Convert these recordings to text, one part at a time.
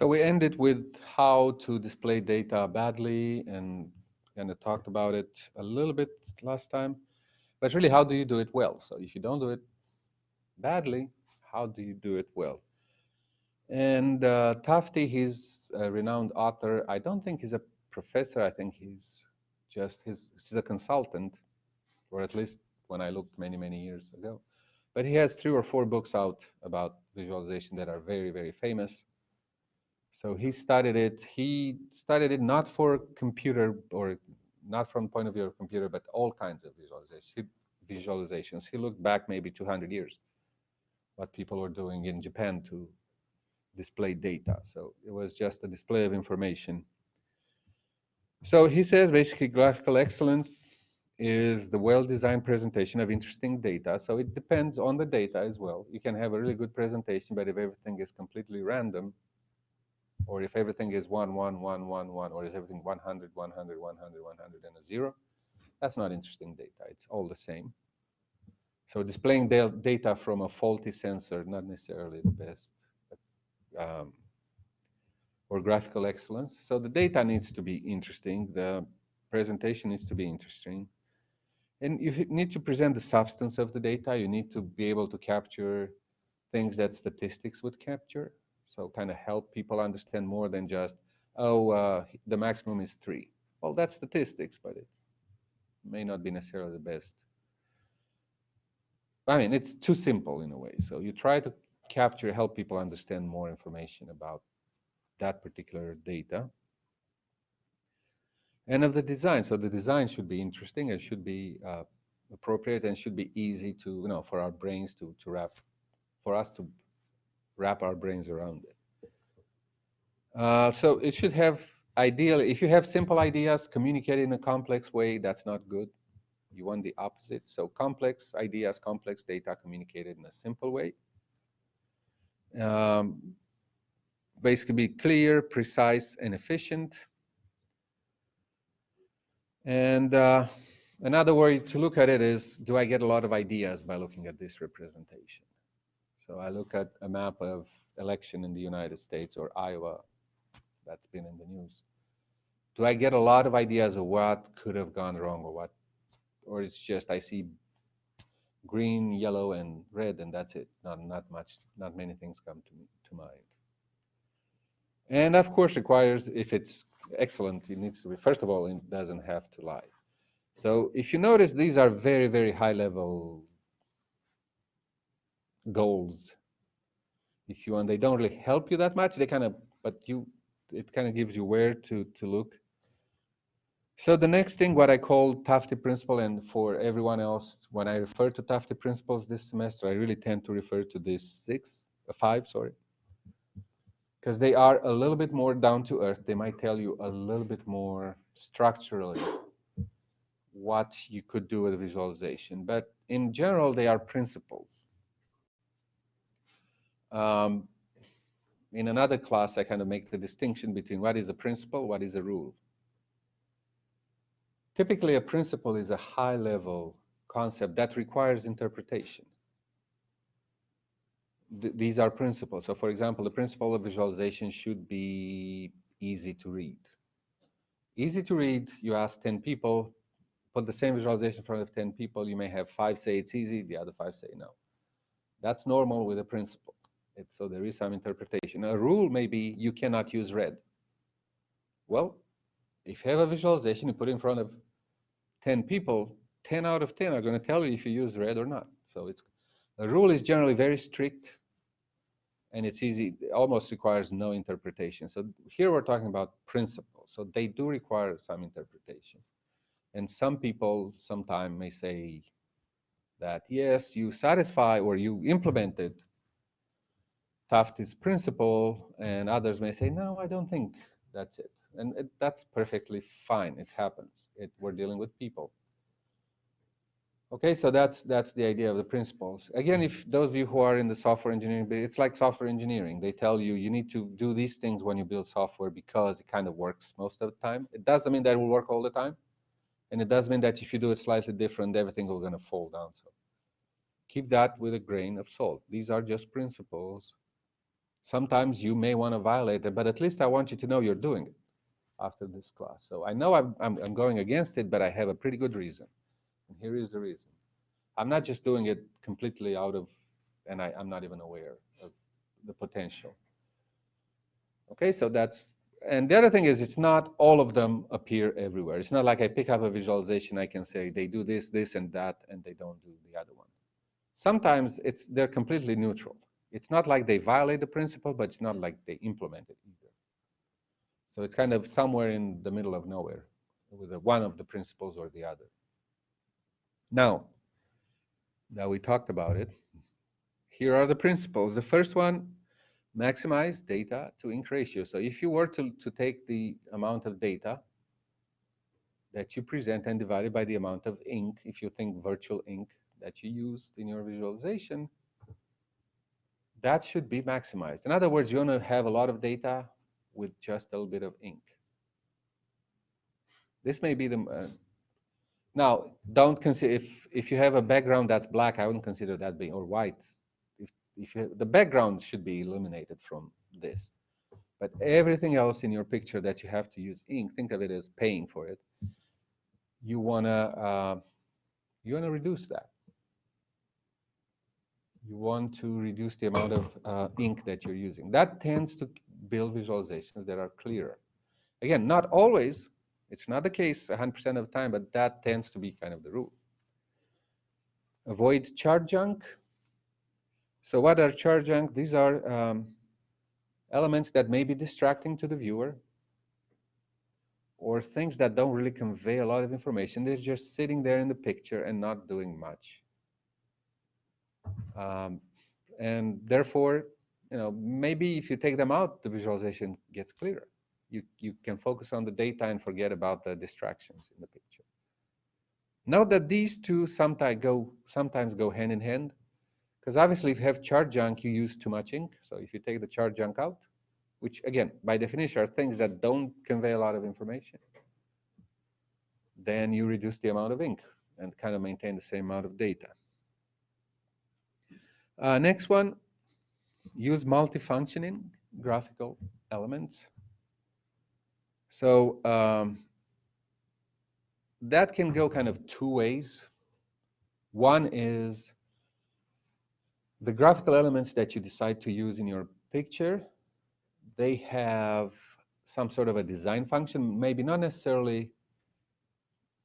So we ended with how to display data badly and kind of talked about it a little bit last time. But really, how do you do it well? So if you don't do it badly, how do you do it well? And Tafti, he's a renowned author. I don't think he's a professor. I think he's a consultant, or at least when I looked many, many years ago. But he has 3 or 4 books out about visualization that are very, very famous. So he studied it. He studied it not for computer or not from the point of view of computer, but all kinds of visualizations. He looked back maybe 200 years, what people were doing in Japan to display data. So it was just a display of information. So he says basically graphical excellence is the well-designed presentation of interesting data. So it depends on the data as well. You can have a really good presentation, but if everything is completely random, or if everything is 1, 1, 1, 1, 1, or is everything 100, 100, 100, 100, and a 0, that's not interesting data. It's all the same. So displaying data from a faulty sensor, not necessarily the best, um, or graphical excellence. So the data needs to be interesting. The presentation needs to be interesting. And you need to present the substance of the data. You need to be able to capture things that statistics would capture. So kind of help people understand more than just, oh, the maximum is 3. Well, that's statistics, but it may not be necessarily the best. I mean, it's too simple in a way. So you try to capture, help people understand more information about that particular data. And of the design. So the design should be interesting and should be appropriate and should be easy to, for our brains to wrap, for us to wrap our brains around it. So it should have, ideally, if you have simple ideas communicated in a complex way, that's not good. You want the opposite. So complex ideas, complex data communicated in a simple way. Basically be clear, precise, and efficient. And another way to look at it is, do I get a lot of ideas by looking at this representation? So I look at a map of election in the United States or Iowa that's been in the news. Do I get a lot of ideas of what could have gone wrong or it's just I see green, yellow, and red, and that's it. Not many things come to mind. And of course requires, if it's excellent, it needs to be, first of all, it doesn't have to lie. So if you notice, these are very, very high level goals. If you want, they don't really help you that much. They kind of, it kind of gives you where to look. So the next thing, what I call Tafti principle, and for everyone else, when I refer to Tafti principles this semester, I really tend to refer to this 5, sorry, because they are a little bit more down to earth. They might tell you a little bit more structurally what you could do with visualization, but in general, they are principles. In another class, I kind of make the distinction between what is a principle, what is a rule. Typically, a principle is a high-level concept that requires interpretation. These are principles. So, for example, the principle of visualization should be easy to read. Easy to read, you ask 10 people, put the same visualization in front of 10 people, you may have 5 say it's easy, the other 5 say no. That's normal with a principle. So there is some interpretation. A rule may be you cannot use red. Well, if you have a visualization, you put it in front of 10 people, 10 out of 10 are going to tell you if you use red or not. So a rule is generally very strict, and it's easy, it almost requires no interpretation. So here we're talking about principles. So they do require some interpretation. And some people sometime may say that, yes, you satisfy or you implemented Tafti's principle, and others may say, no, I don't think that's it. And that's perfectly fine. It happens. We're dealing with people. Okay, so that's the idea of the principles. Again, if those of you who are in the software engineering, it's like software engineering. They tell you you need to do these things when you build software because it kind of works most of the time. It doesn't mean that it will work all the time. And it does mean that if you do it slightly different, everything will going to fall down. So keep that with a grain of salt. These are just principles. Sometimes you may want to violate it, but at least I want you to know you're doing it after this class. So I know I'm going against it, but I have a pretty good reason. And here is the reason. I'm not just doing it completely out of, and I'm not even aware of the potential. Okay, so that's, and the other thing is it's not all of them appear everywhere. It's not like I pick up a visualization, I can say they do this, this, and that, and they don't do the other one. Sometimes they're completely neutral. It's not like they violate the principle, but it's not like they implement it either. So it's kind of somewhere in the middle of nowhere with one of the principles or the other. Now that we talked about it, here are the principles. The first one, maximize data to ink ratio. So if you were to take the amount of data that you present and divide it by the amount of ink, if you think virtual ink that you used in your visualization, that should be maximized. In other words, you want to have a lot of data with just a little bit of ink. This may be the now don't consider if you have a background that's black, I wouldn't consider that being, or white. If you have, the background should be eliminated from this, but everything else in your picture that you have to use ink, think of it as paying for it. You wanna reduce that. You want to reduce the amount of ink that you're using. That tends to build visualizations that are clearer. Again, not always. It's not the case 100% of the time, but that tends to be kind of the rule. Avoid chart junk. So what are chart junk? These are elements that may be distracting to the viewer, or things that don't really convey a lot of information. They're just sitting there in the picture and not doing much. And therefore, maybe if you take them out, the visualization gets clearer. You can focus on the data and forget about the distractions in the picture. Note that these two sometimes go hand in hand, because obviously if you have chart junk, you use too much ink. So if you take the chart junk out, which again, by definition, are things that don't convey a lot of information, then you reduce the amount of ink and kind of maintain the same amount of data. Next one, use multifunctioning graphical elements. So that can go kind of two ways. One is the graphical elements that you decide to use in your picture, they have some sort of a design function, maybe not necessarily,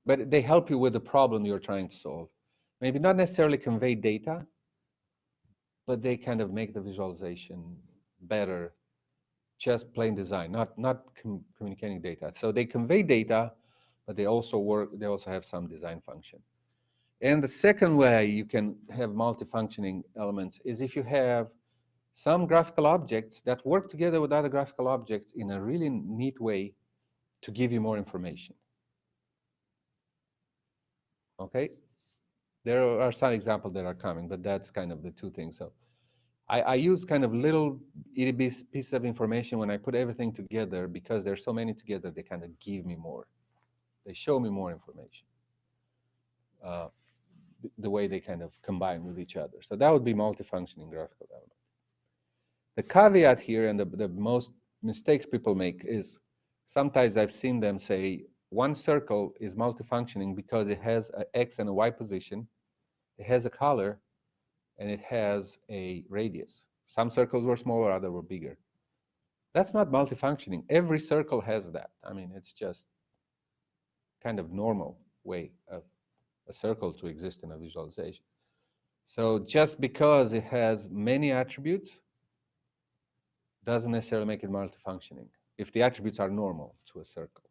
but they help you with the problem you're trying to solve. Maybe not necessarily convey data, but they kind of make the visualization better, just plain design, not communicating data. So they convey data, but they also have some design function. And the second way you can have multifunctioning elements is if you have some graphical objects that work together with other graphical objects in a really neat way to give you more information. Okay? There are some examples that are coming, but that's kind of the two things. So I use kind of little itty bitty pieces of information when I put everything together, because there's so many together, they kind of give me more. They show me more information. The way they kind of combine with each other. So that would be multifunctioning graphical element. The caveat here, and the most mistakes people make, is sometimes I've seen them say one circle is multifunctioning because it has an X and a Y position, it has a color, and it has a radius. Some circles were smaller, others were bigger. That's not multifunctioning. Every circle has that. I mean, it's just kind of normal way of a circle to exist in a visualization. So just because it has many attributes doesn't necessarily make it multifunctioning if the attributes are normal to a circle.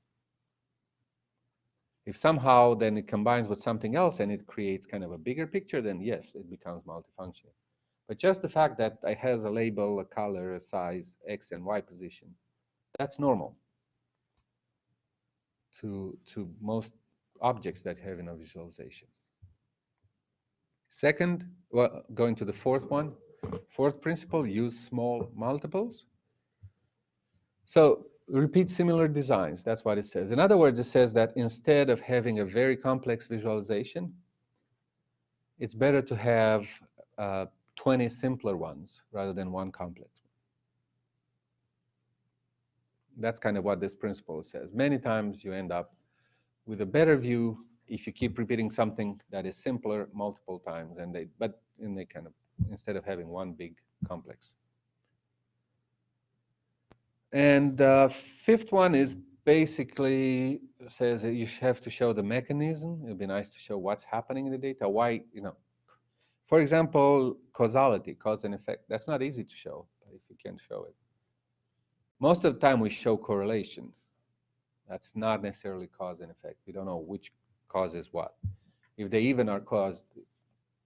If somehow then it combines with something else and it creates kind of a bigger picture, then yes, it becomes multifunctioning. But just the fact that it has a label, a color, a size, X and Y position, that's normal to most objects that have in a visualization. Second, well, going to the fourth one, fourth principle, use small multiples. So repeat similar designs, that's what it says. In other words, it says that instead of having a very complex visualization, it's better to have 20 simpler ones rather than one complex one. that's kind of what this principle says. Many times you end up with a better view if you keep repeating something that is simpler multiple times, and they kind of, instead of having one big complex. And the fifth one is basically says that you have to show the mechanism. It'd be nice to show what's happening in the data. Why, for example, causality, cause and effect. That's not easy to show, but if you can show it. Most of the time we show correlation. That's not necessarily cause and effect. We don't know which causes what. If they even are caused,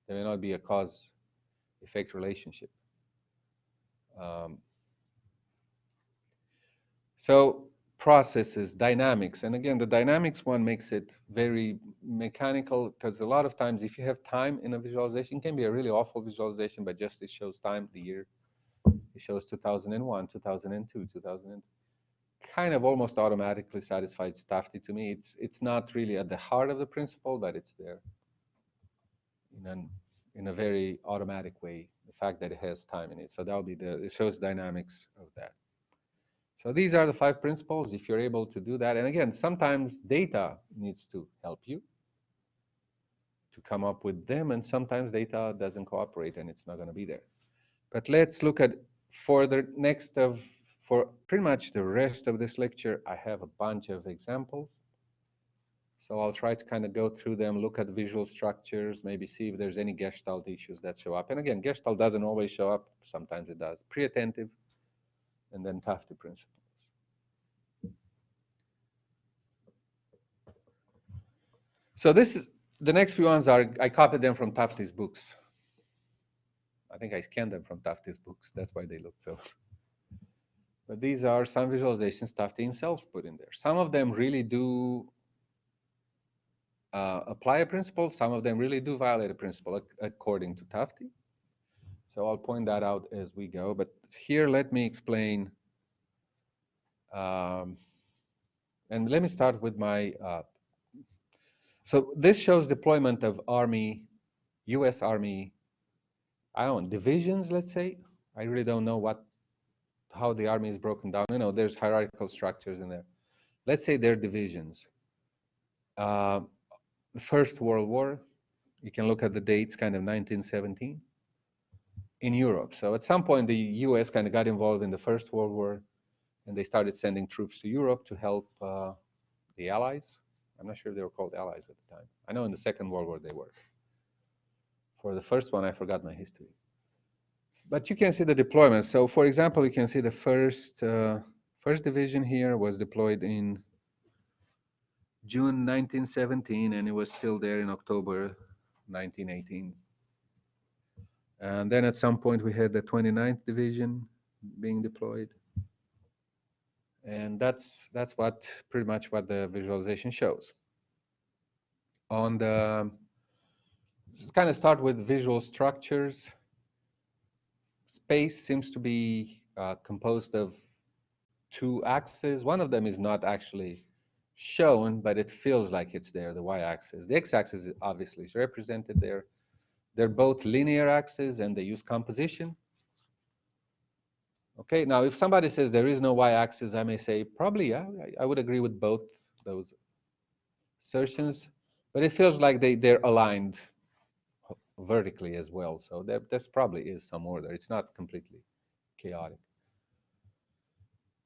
there may not be a cause-effect relationship. So processes, dynamics, and again, the dynamics one makes it very mechanical, because a lot of times if you have time in a visualization, it can be a really awful visualization, but just it shows time, the year. It shows 2001, 2002, 2000. Kind of almost automatically satisfies Tafti to me. It's not really at the heart of the principle, but it's there in a very automatic way, the fact that it has time in it. So that'll be it shows dynamics of that. So these are the 5 principles. If you're able to do that, and again, sometimes data needs to help you to come up with them, and sometimes data doesn't cooperate and it's not going to be there. But let's look at for pretty much the rest of this lecture, I have a bunch of examples. So I'll try to kind of go through them, look at visual structures, maybe see if there's any Gestalt issues that show up. And again, Gestalt doesn't always show up. Sometimes it does. Pre-attentive, and then Tafti principles. So the next few ones I copied them from Tafti's books. I think I scanned them from Tafti's books. That's why they look so. But these are some visualizations Tafti himself put in there. Some of them really do apply a principle. Some of them really do violate a principle according to Tafti. So I'll point that out as we go. But here, let me explain. And let me start with my. So this shows deployment of Army, U.S. Army, I don't know, divisions, let's say. I really don't know how the Army is broken down. There's hierarchical structures in there. Let's say they're divisions. The First World War, you can look at the dates, kind of 1917, in Europe. So at some point, the U.S. kind of got involved in the First World War, and they started sending troops to Europe to help the Allies. I'm not sure if they were called Allies at the time. I know in the Second World War they were. For the first one, I forgot my history. But you can see the deployment. So for example, you can see the first division here was deployed in June 1917, and it was still there in October 1918. And then at some point we had the 29th Division being deployed. And that's pretty much what the visualization shows. On the kind of start with visual structures. Space seems to be composed of 2 axes. One of them is not actually shown, but it feels like it's there, the y-axis. The x-axis obviously is represented there. They're both linear axes, and they use composition. Okay, now if somebody says there is no y-axis, I may say probably, yeah, I would agree with both those assertions, but it feels like they're aligned vertically as well. So there probably is some order. It's not completely chaotic.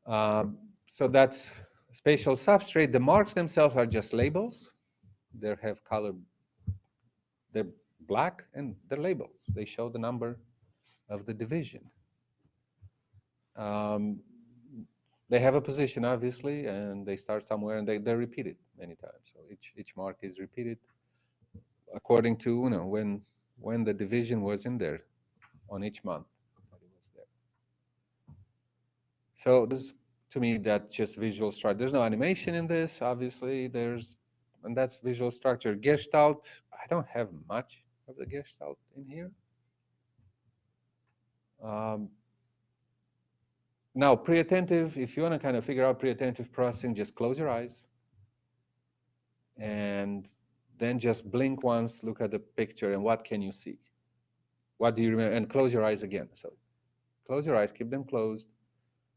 So that's spatial substrate. The marks themselves are just labels. They have color. They're black, and they're labels. They show the number of the division. They have a position, obviously, and they start somewhere, and they're repeated many times. So each mark is repeated according to when the division was in there on each month that it was there. So this, to me, that's just visual structure. There's no animation in this, obviously. And that's visual structure. Gestalt, I don't have much of the Gestalt in here. Now, pre-attentive, if you want to kind of figure out pre-attentive processing, just close your eyes and then just blink once, look at the picture, and what can you see? What do you remember? And close your eyes again. So close your eyes, keep them closed,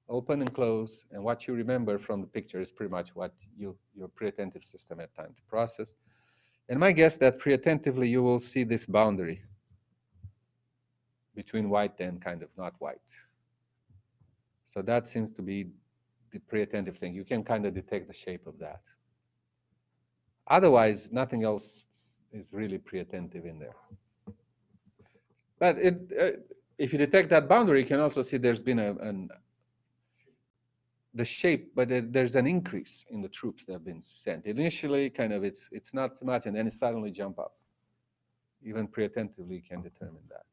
open and close, and what you remember from the picture is pretty much what your pre-attentive system had time to process. And my guess that pre-attentively you will see this boundary between white and kind of not white. So that seems to be the pre-attentive thing. You can kind of detect the shape of that. Otherwise, nothing else is really pre-attentive in there. But if you detect that boundary, you can also see there's been the shape, but there's an increase in the troops that have been sent. Initially, kind of it's not too much, and then it suddenly jump up. Even pre-attentively, you can determine that.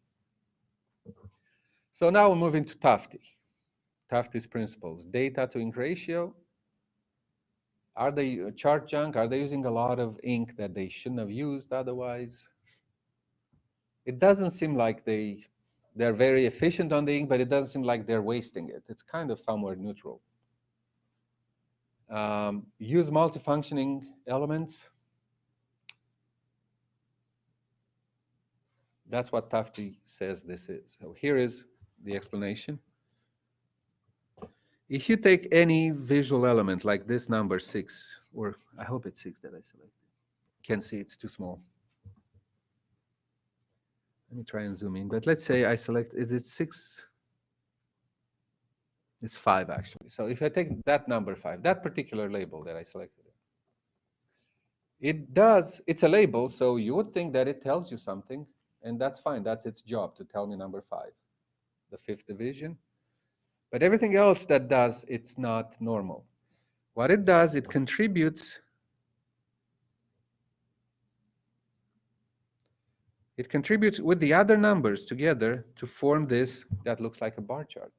So now we're moving to Tufte. Tufte's principles. Data to ink ratio. Are they chart junk? Are they using a lot of ink that they shouldn't have used otherwise? It doesn't seem like they're very efficient on the ink, but it doesn't seem like they're wasting it. It's kind of somewhere neutral. Use multifunctioning elements. That's what Tufte says this is. So here is the explanation. If you take any visual element like this number 6, or I hope it's 6 that I selected. Can't see, it's too small. Let me try and zoom in. But let's say I select, is it 6? It's 5 actually. So if I take that number 5, that particular label that I selected, it's a label, so you would think that it tells you something, and that's fine. That's its job, to tell me number 5, the 5th division. But everything else that does, it's not normal. What it does, it contributes with the other numbers together to form this that looks like a bar chart.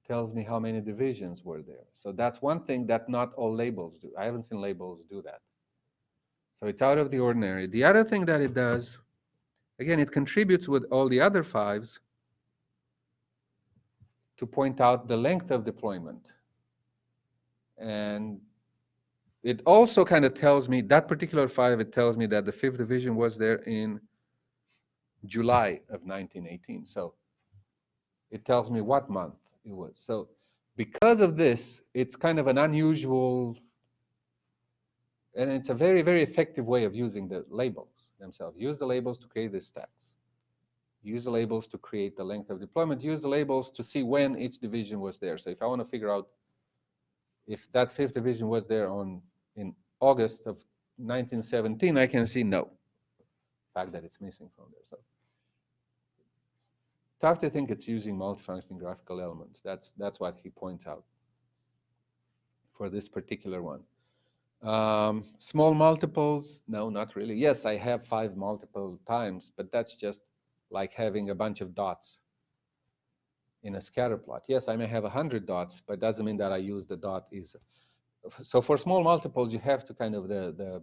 Tells me how many divisions were there. So that's one thing that not all labels do. I haven't seen labels do that. So it's out of the ordinary. The other thing that it does, again, it contributes with all the other 5s to point out the length of deployment. And it also kind of tells me, that particular 5, it tells me that the 5th division was there in July of 1918. So it tells me what month it was. So because of this, it's kind of an unusual, and it's a very, very effective way of using the labels themselves. Use the labels to create the stats. Use the labels to create the length of deployment. Use the labels to see when each division was there. So if I want to figure out if that 5th division was there in August of 1917, I can see no. The fact that it's missing from there. So Tufte think it's using multifunctioning graphical elements. That's what he points out for this particular one. Small multiples, no, not really. Yes, I have 5 multiple times, but that's just like having a bunch of dots in a scatter plot. Yes, I may have 100 dots, but doesn't mean that I use the dot is. So for small multiples, you have to kind of, the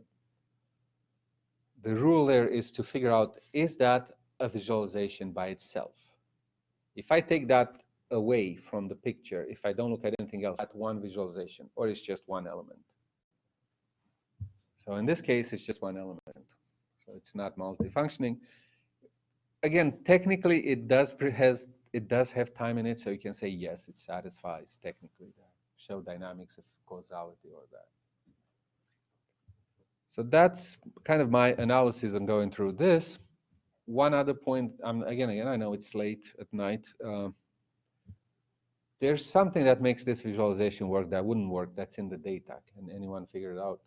rule there is to figure out, is that a visualization by itself? If I take that away from the picture, if I don't look at anything else, that's one visualization, or it's just one element. So in this case, it's just one element. So it's not multifunctioning. Again, technically, it does have time in it, so you can say yes, it satisfies technically the show dynamics of causality or that. So that's kind of my analysis on going through this. One other point, again, I know it's late at night. There's something that makes this visualization work that wouldn't work. That's in the data. Can anyone figure it out?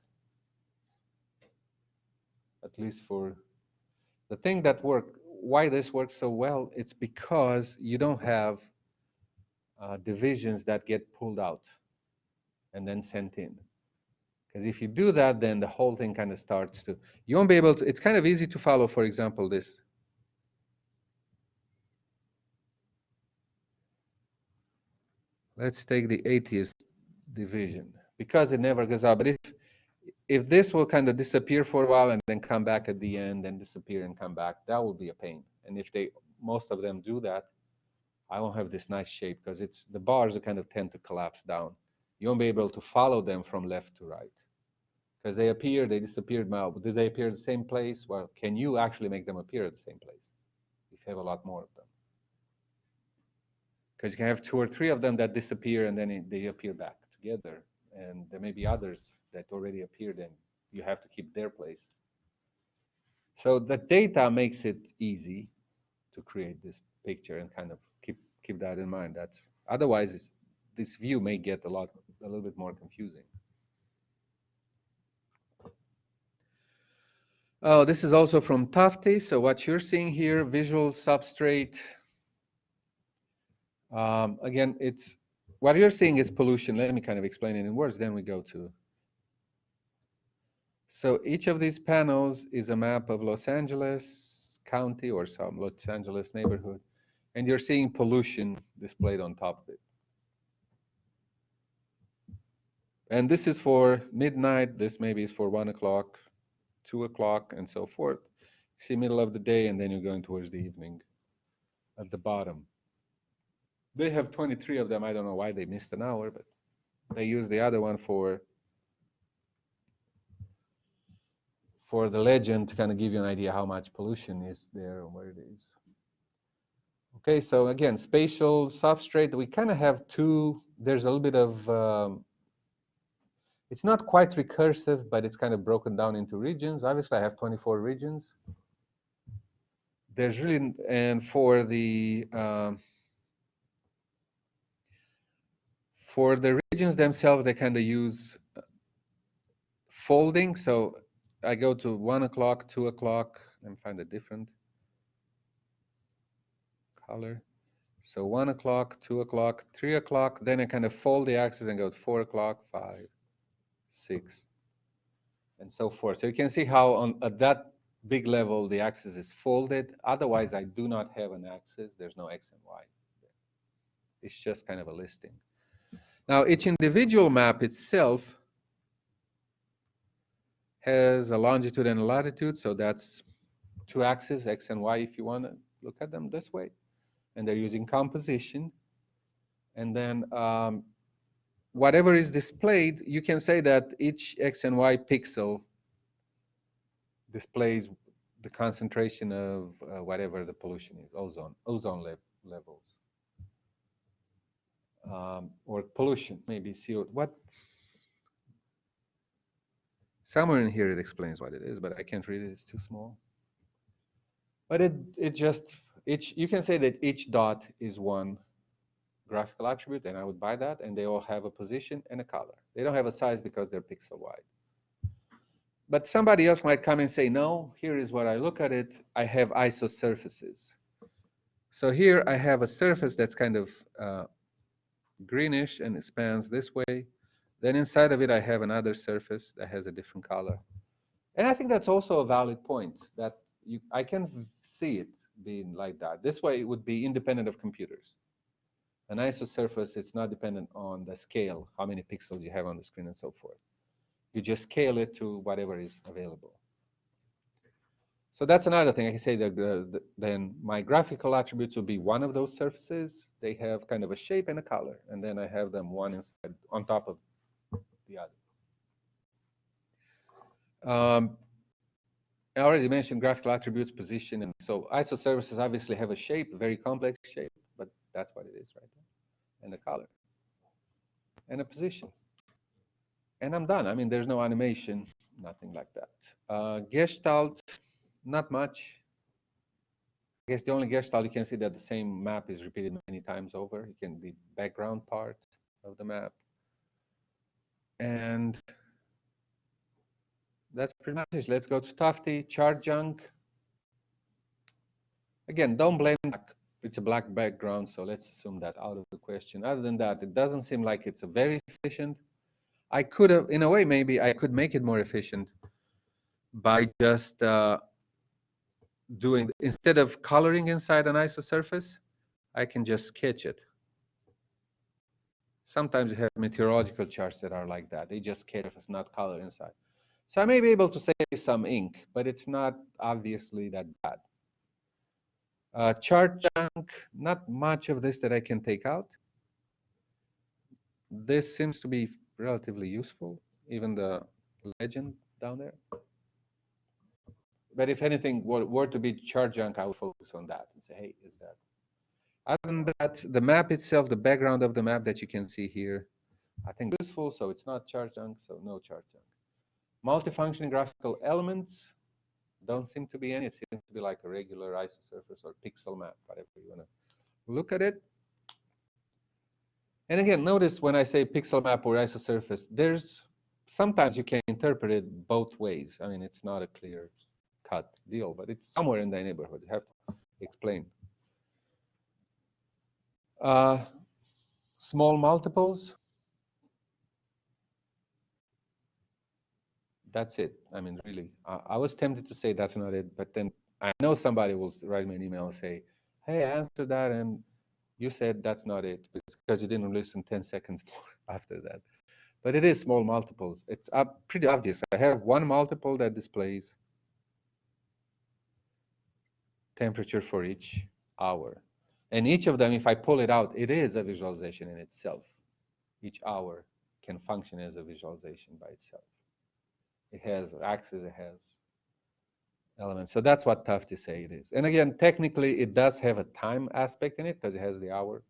At least for the thing that why this works so well, it's because you don't have divisions that get pulled out and then sent in. Because if you do that, then the whole thing kind of starts to, you won't be able to, it's kind of easy to follow, for example, this. Let's take the 80th division, because it never goes out. But if this will kind of disappear for a while and then come back at the end and disappear and come back, that will be a pain. And if most of them do that, I won't have this nice shape, because the bars kind of tend to collapse down. You won't be able to follow them from left to right, because they appear, they disappeared. Now, do they appear at the same place? Well, can you actually make them appear at the same place if you have a lot more of them? because you can have 2 or 3 of them that disappear and then they appear back together. And there may be others that already appeared and you have to keep their place. So the data makes it easy to create this picture and kind of keep that in mind. That's otherwise this view may get a little bit more confusing. Oh, this is also from Tufte. So what you're seeing here, visual substrate. Again, it's what you're seeing is pollution. Let me kind of explain it in words. Then we go to. So each of these panels is a map of Los Angeles County or some Los Angeles neighborhood, and you're seeing pollution displayed on top of it. And this is for midnight. This maybe is for 1 o'clock, 2 o'clock, and so forth. See middle of the day, and then you're going towards the evening at the bottom. They have 23 of them. I don't know why they missed an hour, but they use the other one for the legend to kind of give you an idea how much pollution is there and where it is. Okay, so again, spatial substrate, we kind of have two. There's a little bit of, it's not quite recursive, but it's kind of broken down into regions. Obviously, I have 24 regions. There's really, and for the regions themselves, they kind of use folding. So I go to 1 o'clock, 2 o'clock, and find a different color. So 1 o'clock, 2 o'clock, 3 o'clock, then I kind of fold the axis and go to 4 o'clock, 5, 6, and so forth. So you can see how at that big level the axis is folded. Otherwise, I do not have an axis. There's no X and Y. It's just kind of a listing. Now, each individual map itself has a longitude and a latitude. So that's 2 axes, X and Y, if you want to look at them this way. And they're using composition. And then whatever is displayed, you can say that each X and Y pixel displays the concentration of whatever the pollution is, ozone levels. Or pollution, maybe CO. Somewhere in here it explains what it is, but I can't read it, it's too small. But you can say that each dot is one graphical attribute, and I would buy that, and they all have a position and a color. They don't have a size because they're pixel wide. But somebody else might come and say, no, here is what I look at it. I have isosurfaces. So here I have a surface that's kind of greenish and it spans this way. Then inside of it, I have another surface that has a different color. And I think that's also a valid point, that I can see it being like that. This way, it would be independent of computers. An isosurface, it's not dependent on the scale, how many pixels you have on the screen and so forth. You just scale it to whatever is available. So that's another thing. I can say that then my graphical attributes will be one of those surfaces. They have kind of a shape and a color, and then I have them one inside on top of the other. I already mentioned graphical attributes, position, and so isosurfaces obviously have a shape, a very complex shape, but that's what it is right there, and a color, and a position. And I'm done. I mean, there's no animation, nothing like that. Gestalt, not much. I guess the only Gestalt you can see that the same map is repeated many times over. It can be background part of the map. And that's pretty much it. Let's go to Tufte, chart junk. Again, don't blame black. It's a black background, so let's assume that's out of the question. Other than that, it doesn't seem like it's a very efficient. I could have, in a way, maybe I could make it more efficient by just instead of coloring inside an isosurface, I can just sketch it. Sometimes you have meteorological charts that are like that. They just sketch if it's not color inside. So I may be able to save some ink, but it's not obviously that bad. Chart junk, not much of this that I can take out. This seems to be relatively useful, even the legend down there. But if anything were to be chart junk, I would focus on that and say, hey, is that? Other than that, the map itself, the background of the map that you can see here, I think useful, so it's not chart junk, so no chart junk. Multifunctioning graphical elements, don't seem to be any. It seems to be like a regular isosurface or pixel map, whatever you want to look at it. And again, notice when I say pixel map or isosurface, there's sometimes you can interpret it both ways. I mean, it's not a clear cut deal, but it's somewhere in the neighborhood. You have to explain. Small multiples, that's it. I mean, really, I was tempted to say that's not it, but then I know somebody will write me an email and say, hey, I answered that, and you said that's not it because you didn't listen 10 seconds more after that. But it is small multiples. It's pretty obvious. I have one multiple that displays temperature for each hour. And each of them, if I pull it out, it is a visualization in itself. Each hour can function as a visualization by itself. It has axes, it has elements. So that's what tough to say it is. And again, technically, it does have a time aspect in it because it has the hour.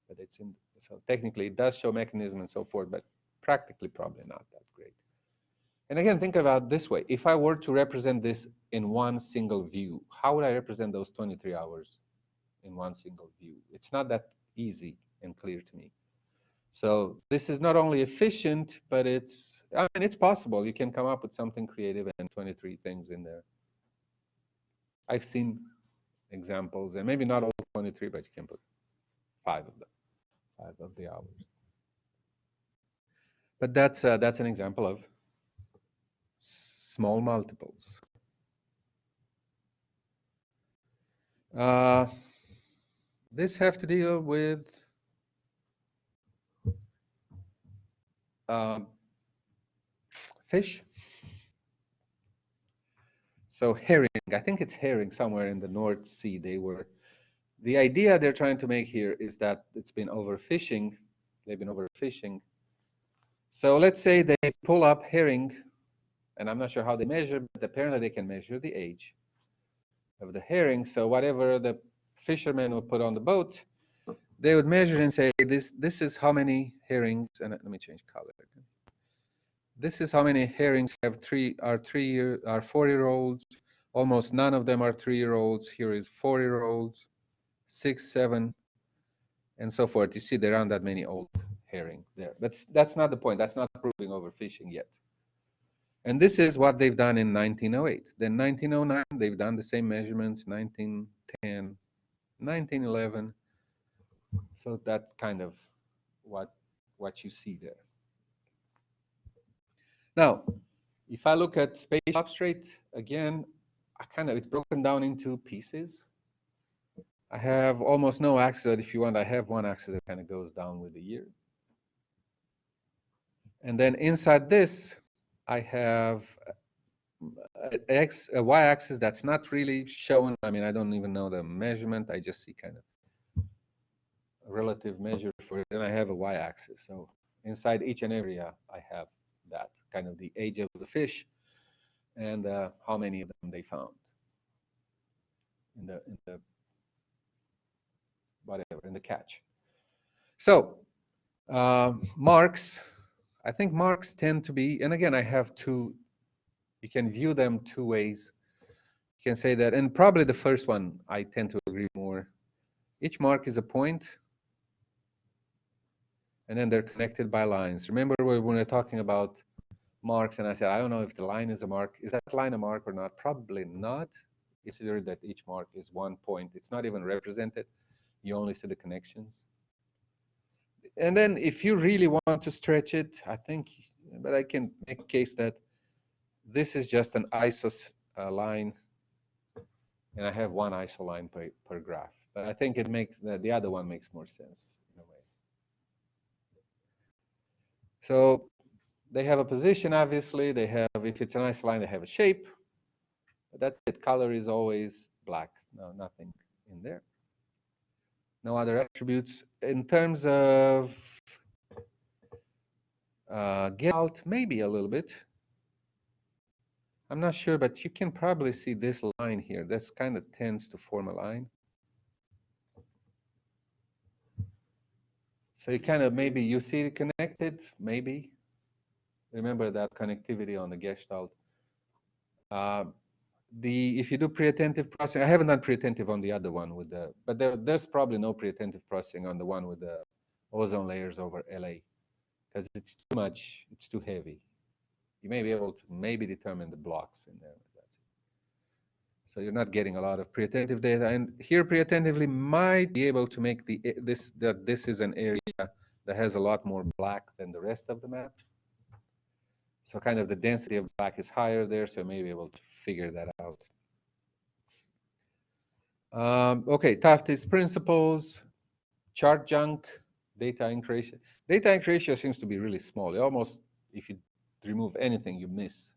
But it's in, so technically, it does show mechanism and so forth, but practically probably not that great. And again, think about it this way. If I were to represent this in one single view, how would I represent those 23 hours in one single view? It's not that easy and clear to me. So this is not only efficient, but I mean, it's possible. You can come up with something creative and 23 things in there. I've seen examples, and maybe not all 23, but you can put 5 of them, 5 of the hours. But that's an example of small multiples. This have to deal with fish. So herring, I think it's herring somewhere in the North Sea. The idea they're trying to make here is that it's been overfishing. They've been overfishing. So let's say they pull up herring, and I'm not sure how they measure, but apparently they can measure the age of the herring. So whatever the fishermen would put on the boat, they would measure and say, this is how many herrings, and let me change color. This is how many herrings have 4-year-olds. Almost none of them are 3-year-olds. Here is 4-year-olds, 6, 7, and so forth. You see, there aren't that many old herring there. But that's not the point. That's not proving overfishing yet. And this is what they've done in 1908. Then 1909, they've done the same measurements, 1910, 1911. So that's kind of what you see there. Now, if I look at spatial substrate, again, it's broken down into pieces. I have almost no axis, but if you want, I have one axis that kind of goes down with the year. And then inside this, I have a y-axis that's not really shown. I mean, I don't even know the measurement. I just see kind of a relative measure for it. And I have a y-axis. So inside each and every area, I have that kind of the age of the fish and how many of them they found in the whatever, in the catch. So marks, I think marks tend to be, and again, I have two, you can view them two ways. You can say that, and probably the first one I tend to agree more. Each mark is a point, and then they're connected by lines. Remember when we were talking about marks, and I said, I don't know if the line is a mark. Is that line a mark or not? Probably not. Consider that each mark is one point. It's not even represented. You only see the connections. And then if you really want to stretch it, I think, but I can make a case that this is just an iso line, and I have one iso line per graph. But I think it makes the other one makes more sense in a way. So they have a position, obviously. They have, if it's an iso line, they have a shape. But that's it. Color is always black. No, nothing in there. No other attributes. In terms of Gestalt, maybe a little bit. I'm not sure, but you can probably see this line here. This kind of tends to form a line. So you kind of maybe you see it connected, maybe. Remember that connectivity on the Gestalt. Uh, if you do pre-attentive processing, I haven't done pre-attentive on the other one with the, but there's probably no pre-attentive processing on the one with the ozone layers over LA because it's too much, it's too heavy. You may be able to maybe determine the blocks in there. That's it. So you're not getting a lot of pre-attentive data, and here pre-attentively might be able to make this is an area that has a lot more black than the rest of the map. So kind of the density of black is higher there, so you may be able to figure that out. Okay, Tafte's principles, chart junk, data ink ratio. Data ink ratio seems to be really small. Almost, if you remove anything, you miss.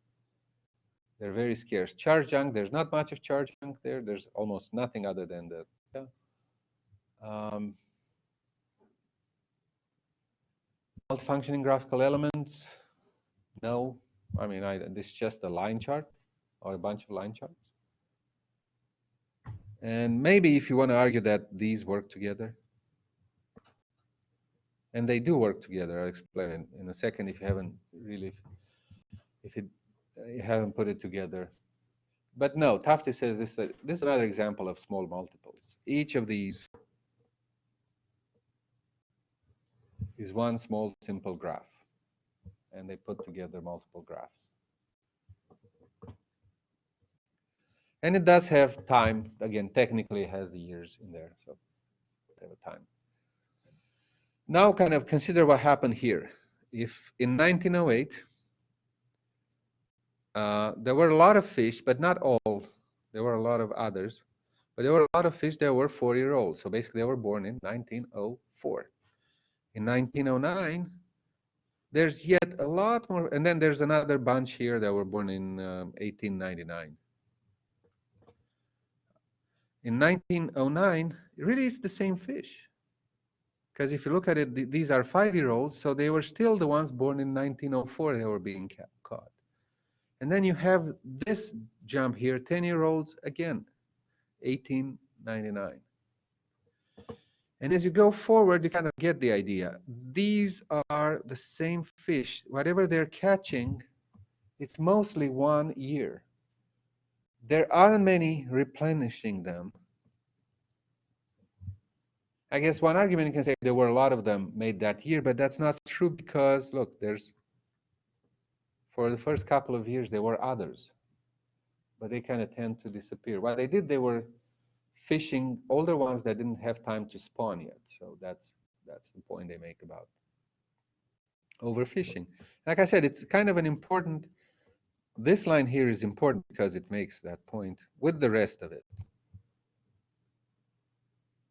They're very scarce. Chart junk, there's not much of chart junk there. There's almost nothing other than the. Multifunctioning graphical elements, no. I mean, this is just a line chart or a bunch of line charts. And maybe if you want to argue that these work together, and they do work together, I'll explain it in a second if you haven't really, you haven't put it together. But no, Tafte says this is another example of small multiples. Each of these is one small simple graph, and they put together multiple graphs. And it does have time. Again, technically it has the years in there, so they have a time. Now kind of consider what happened here. If in 1908, there were a lot of fish, but not all. There were a lot of others. But there were a lot of fish that were 4-year-olds. So basically they were born in 1904. In 1909, there's yet a lot more. And then there's another bunch here that were born in 1899. In 1909, really it's the same fish. Because if you look at it, these are 5-year-olds, so they were still the ones born in 1904 that were being caught. And then you have this jump here, 10-year-olds, again, 1899. And as you go forward, you kind of get the idea. These are the same fish. Whatever they're catching, it's mostly 1 year. There aren't many replenishing them. I guess one argument you can say there were a lot of them made that year, but that's not true because, look, for the first couple of years, there were others, but they kind of tend to disappear. What they did, they were fishing older ones that didn't have time to spawn yet. So that's the point they make about overfishing. Like I said, it's kind of an important, this line here is important because it makes that point with the rest of it.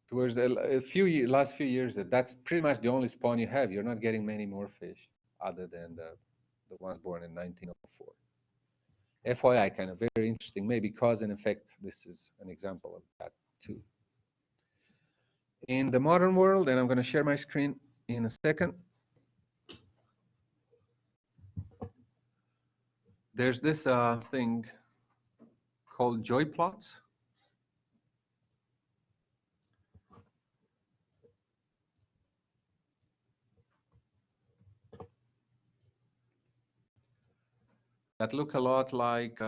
Towards the last few years, that's pretty much the only spawn you have. You're not getting many more fish other than the ones born in 1904. FYI, kind of very interesting. Maybe cause and effect. This is an example of that too. In the modern world, and I'm going to share my screen in a second, there's this thing called joy plots. That look a lot like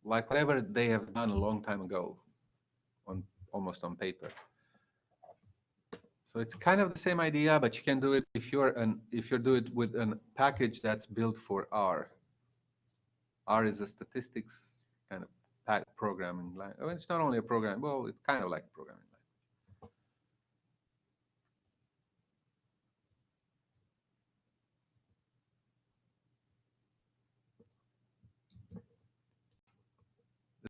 whatever they have done a long time ago, almost on paper. So it's kind of the same idea, but you can do it if you're do it with a package that's built for R. R is a statistics kind of programming language. Well, it's not only a program. Well, it's kind of like a programming language.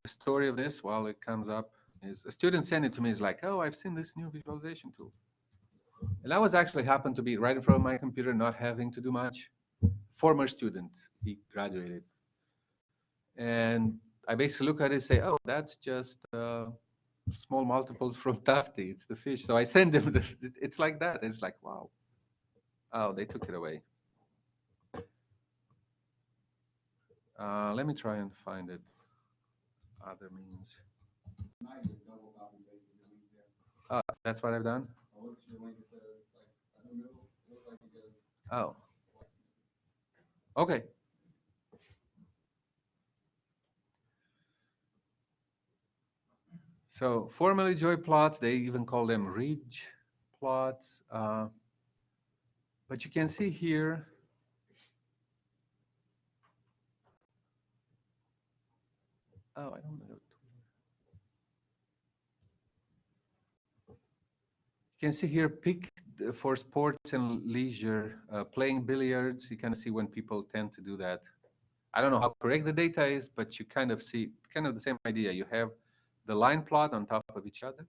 The story of this, while it comes up, is a student sent it to me. Is like, oh, I've seen this new visualization tool. And that was actually happened to be right in front of my computer, not having to do much. Former student, he graduated. And I basically look at it and say, oh, that's just small multiples from Tafte. It's the fish. So I send them, it's like that. It's like, wow. Oh, they took it away. Let me try and find it. Other means. That's what I've done. Oh, okay. So formally joy plots, they even call them ridge plots. But you can see here, oh, I don't know. You can see here, pick for sports and leisure, playing billiards. You kind of see when people tend to do that. I don't know how correct the data is, but you kind of see kind of the same idea. You have the line plot on top of each other,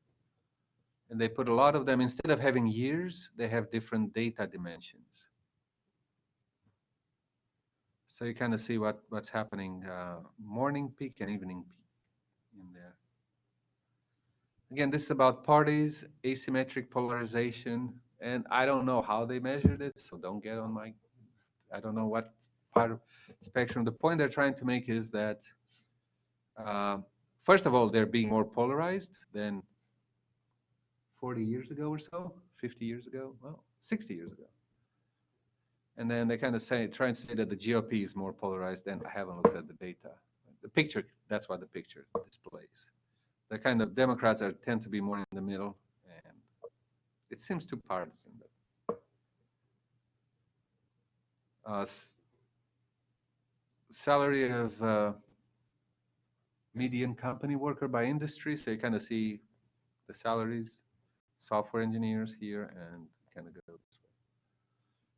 and they put a lot of them, instead of having years, they have different data dimensions. So you kind of see what's happening, morning peak and evening peak in there. Again, this is about parties, asymmetric polarization, and I don't know how they measured it, so don't get on my, I don't know what part of spectrum. The point they're trying to make is that, first of all, they're being more polarized than 40 years ago or so, 50 years ago, well, 60 years ago. And then they kind of try and say that the GOP is more polarized, and I haven't looked at the data. The picture, that's what the picture displays. The kind of Democrats tend to be more in the middle, and it seems too partisan. Salary of median company worker by industry, so you kind of see the salaries, software engineers here, and kind of go this way.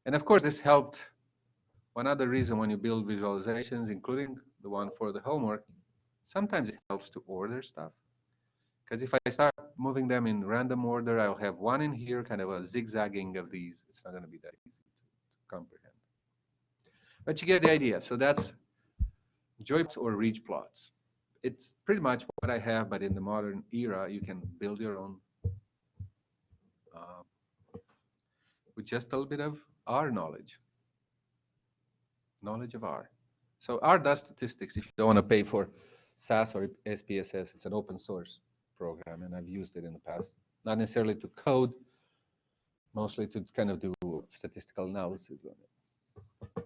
And of course, this helped. One other reason when you build visualizations, including the one for the homework, sometimes it helps to order stuff. Because if I start moving them in random order, I'll have one in here, kind of a zigzagging of these. It's not going to be that easy to comprehend. But you get the idea. So that's joy plots or ridge plots. It's pretty much what I have, but in the modern era, you can build your own uh, with just a little bit of R knowledge of R. So R does statistics. If you don't want to pay for SAS or SPSS, it's an open source program, and I've used it in the past. Not necessarily to code, mostly to kind of do statistical analysis on it.